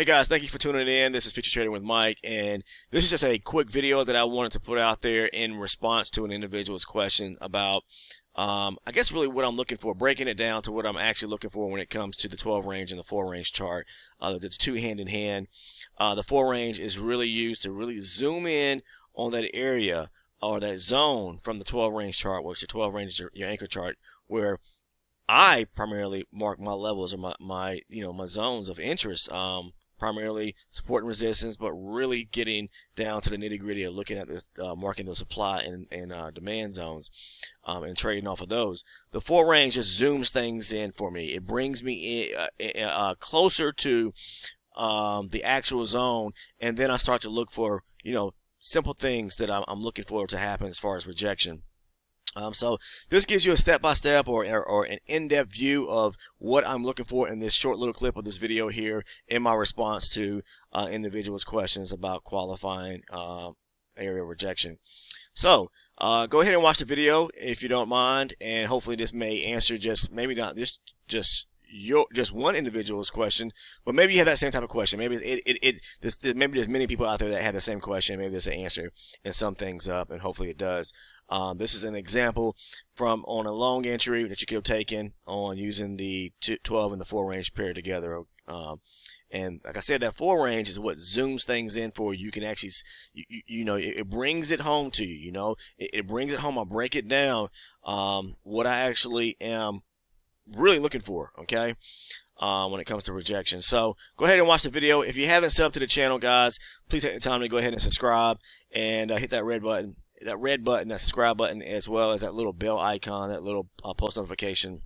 Hey guys, thank you for tuning in. This is Future Trading with Mike, and this is just a quick video that I wanted to put out there in response to an individual's question about, I guess really what I'm looking for, breaking it down to what I'm actually looking for when it comes to the 12 range and the 4 range chart. That's two hand in hand. The 4 range is really used to really zoom in on that area or that zone from the 12 range chart, which the 12 range is your anchor chart, where I primarily mark my levels or my zones of interest. Primarily support and resistance, but really getting down to the nitty gritty of looking at the marking the supply and demand zones and trading off of those. The 4 range just zooms things in for me. It brings me closer to the actual zone, and then I start to look for simple things that I'm looking for to happen as far as rejection. So this gives you a step-by-step or an in-depth view of what I'm looking for in this short little clip of this video here in my response to individuals' questions about qualifying area rejection. So go ahead and watch the video if you don't mind, and hopefully this may answer maybe not just one individual's question, but maybe you have that same type of question. Maybe maybe there's many people out there that have the same question. Maybe there's an answer and sum things up, and hopefully it does. This is an example from on a long entry that you could have taken on using the 12 and the 4 range paired together. And like I said, that 4 range is what zooms things in for you. You can actually, it brings it home to you. It brings it home. I break it down. What I actually am really looking for. Okay. When it comes to rejection. So go ahead and watch the video. If you haven't subbed to the channel, guys, please take the time to go ahead and subscribe and hit that red button. That subscribe button, as well as that little bell icon, that little post notification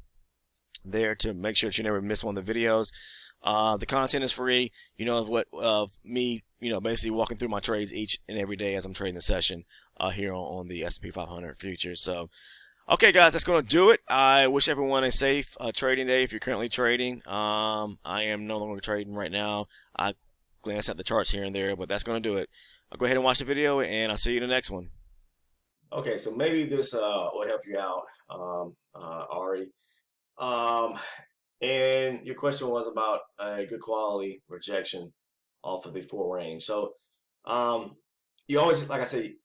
there to make sure that you never miss one of the videos. The content is free. Me, basically walking through my trades each and every day as I'm trading the session here on the S&P 500 futures. So, okay, guys, that's going to do it. I wish everyone a safe trading day if you're currently trading. I am no longer trading right now. I glance at the charts here and there, but that's going to do it. I'll go ahead and watch the video, and I'll see you in the next one. Okay, so maybe this will help you out, Ari. And your question was about a good quality rejection off of the 4 range. So you always, like I say,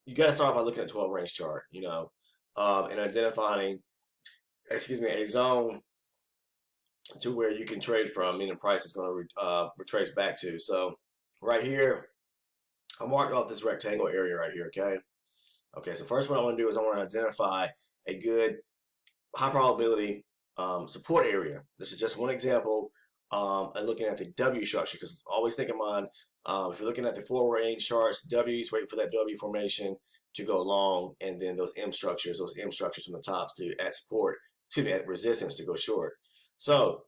you got to start by looking at 12 range chart, and identifying, a zone to where you can trade from, meaning price is going to retrace back to. So right here, I marked off this rectangle area right here, okay? Okay, so first what I want to do is I want to identify a good high probability support area. This is just one example and looking at the W structure, because always think in mind, if you're looking at the 4 range charts, W's, waiting for that W formation to go long, and then those M structures from the tops to add support, add resistance to go short. So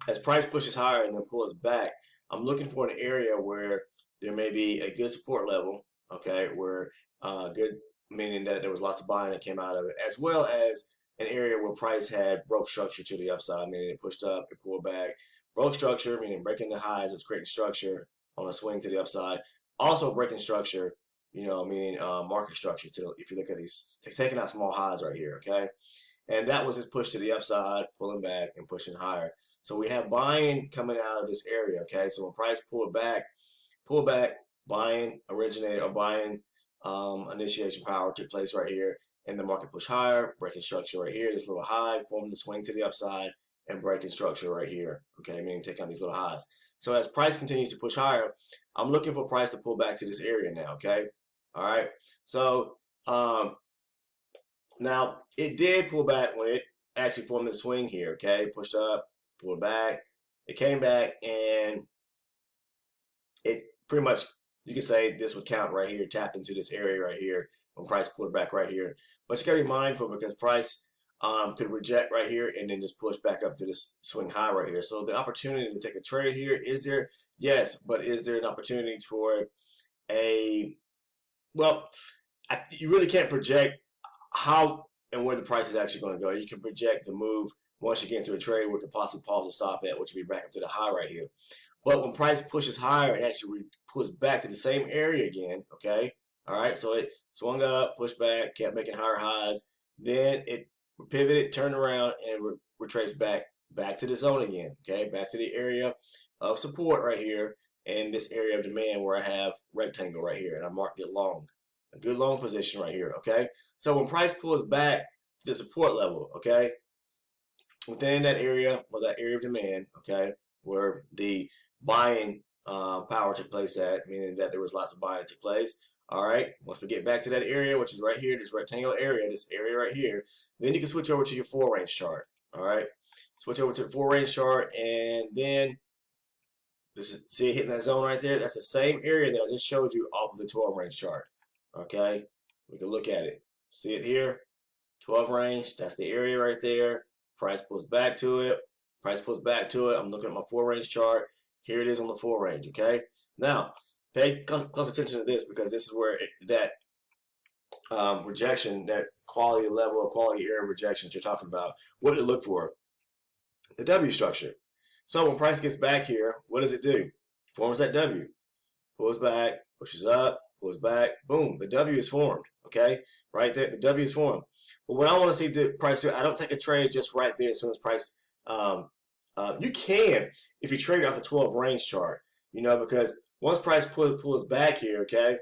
as price pushes higher and then pulls back, I'm looking for an area where there may be a good support level, okay, where good, meaning that there was lots of buying that came out of it, as well as an area where price had broke structure to the upside, meaning it pushed up, it pulled back. Broke structure, meaning breaking the highs, it's creating structure on a swing to the upside. Also breaking structure, meaning market structure. If you look at these, taking out small highs right here, okay? And that was just push to the upside, pulling back and pushing higher. So we have buying coming out of this area, okay? So when price pulled back, buying originated, or buying initiation power took place right here, and the market pushed higher, breaking structure right here, this little high, forming the swing to the upside, and breaking structure right here, okay, meaning taking out these little highs. So as price continues to push higher, I'm looking for price to pull back to this area now, okay? All right, so now it did pull back when it actually formed the swing here, okay? Pushed up, pulled back, it came back, and it pretty much, you can say this would count right here, tap into this area right here when price pulled back right here. But you gotta be mindful, because price could reject right here and then just push back up to this swing high right here. So the opportunity to take a trade here, is there? Yes, but is there an opportunity for you really can't project how and where the price is actually going to go. You can project the move once you get into a trade where it could possibly pause and stop at, which would be back up to the high right here. But when price pushes higher, it actually pulls back to the same area again, okay? All right, so it swung up, pushed back, kept making higher highs. Then it pivoted, turned around, and retraced back back to the zone again, okay? Back to the area of support right here, and this area of demand where I have rectangle right here, and I marked it long. A good long position right here, okay? So when price pulls back to the support level, okay, within that area, or that area of demand, okay, where the buying power took place at, meaning that there was lots of buying that took place. All right, once we get back to that area, which is right here, this rectangular area, this area right here, then you can switch over to your 4-range chart. All right, switch over to the 4-range chart, and then this is, see it hitting that zone right there? That's the same area that I just showed you off of the 12-range chart. Okay, we can look at it. See it here? 12 range, that's the area right there. Price pulls back to it. Price pulls back to it. I'm looking at my 4-range chart. Here it is on the 4-range, okay? Now, pay close attention to this because this is where that rejection, that quality level of quality area rejection that you're talking about, what did it look for? The W structure. So when price gets back here, what does it do? Forms that W. Pulls back, pushes up, pulls back, boom, the W is formed, okay? Right there, the W is formed. But what I want to see the price do, I don't take a trade just right there as soon as price, you can if you trade off the 12 range chart, you know, because once price pulls back here, okay,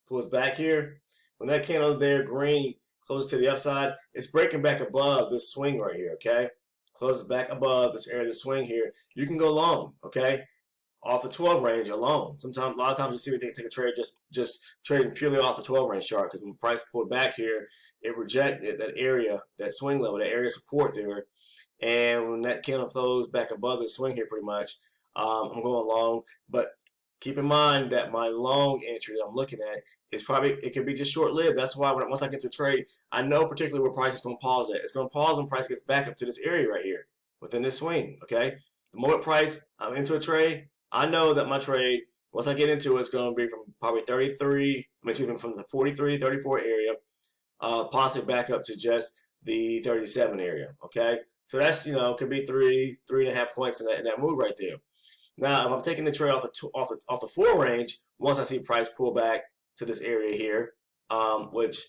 pulls back here, when that candle there, green, closes to the upside, it's breaking back above this swing right here, okay? Closes back above this area of the swing here. You can go long, okay? Off the 12 range alone. Sometimes, a lot of times you see me take a trade just trading purely off the 12 range chart because when price pulled back here, it rejected that area, that swing level, that area of support there. And when that candle closed back above the swing here pretty much, I'm going long. But keep in mind that my long entry that I'm looking at is probably, it could be just short-lived. That's why once I get to trade, I know particularly where price is going to pause at. It's going to pause when price gets back up to this area right here within this swing, okay? The moment price, I'm into a trade, I know that my trade, once I get into it, it's going to be from probably 33, excuse me, from the 43, 34 area, possibly back up to just the 37 area, okay? So that's, you know, could be 3.5 points in that move right there. Now, if I'm taking the trade off the 4 range, once I see price pull back to this area here, which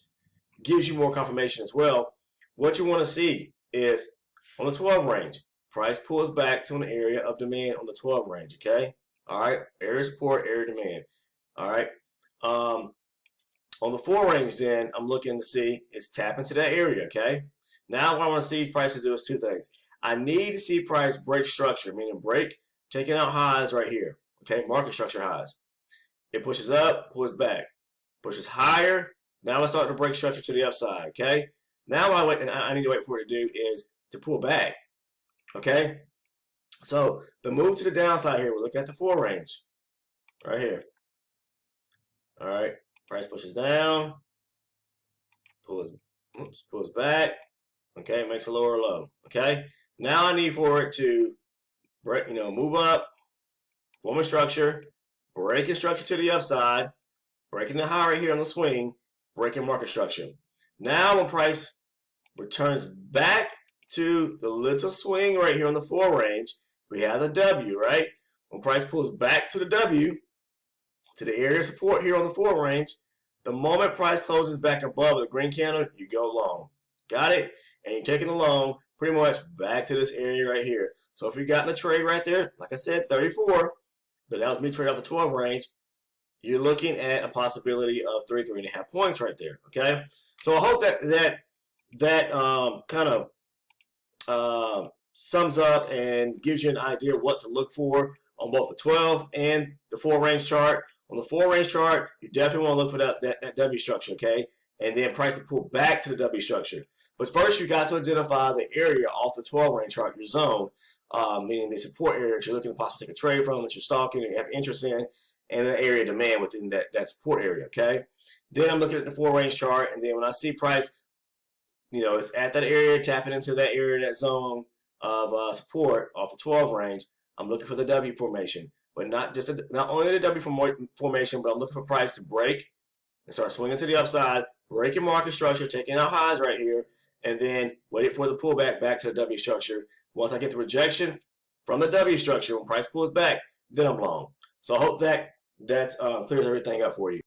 gives you more confirmation as well, what you want to see is on the 12 range, price pulls back to an area of demand on the 12 range, okay? All right, area support, area demand. All right. On the 4 range, then, I'm looking to see it's tap into that area, okay? Now, what I want to see price to do is 2 things. I need to see price break structure, meaning break, taking out highs right here, okay? Market structure highs. It pushes up, pulls back, pushes higher. Now it's starting to break structure to the upside, okay? Now what I need to wait for it to do is to pull back, okay? So the move to the downside here, we're looking at the 4 range right here. All right, price pushes down, pulls back, okay, makes a lower low, okay? Now I need for it to break, you know, move up, form a structure, breaking structure to the upside, breaking the high right here on the swing, breaking market structure. Now when price returns back to the little swing right here on the 4 range, we have the W, right? When price pulls back to the W, to the area of support here on the 4 range, the moment price closes back above the green candle, you go long. Got it? And you're taking the long pretty much back to this area right here. So if you got in the trade right there, like I said, 34, but that was me trading off the 12 range, you're looking at a possibility of 3.5 points right there, okay? So I hope that kind of sums up and gives you an idea of what to look for on both the 12 and the 4 range chart. On the 4 range chart, you definitely want to look for that W structure, okay? And then price to pull back to the W structure. But first, you got to identify the area off the 12 range chart, your zone, meaning the support area that you're looking to possibly take a trade from, that you're stalking, and you have interest in, and the area of demand within that support area, okay? Then I'm looking at the 4 range chart, and then when I see price, you know, it's at that area, tapping into that area, that zone of support off the 12 range, I'm looking for the W formation. But not only the W formation, but I'm looking for price to break and start swinging to the upside, breaking market structure, taking out highs right here, and then wait for the pullback back to the W structure. Once I get the rejection from the W structure, when price pulls back, then I'm long. So I hope that clears everything up for you.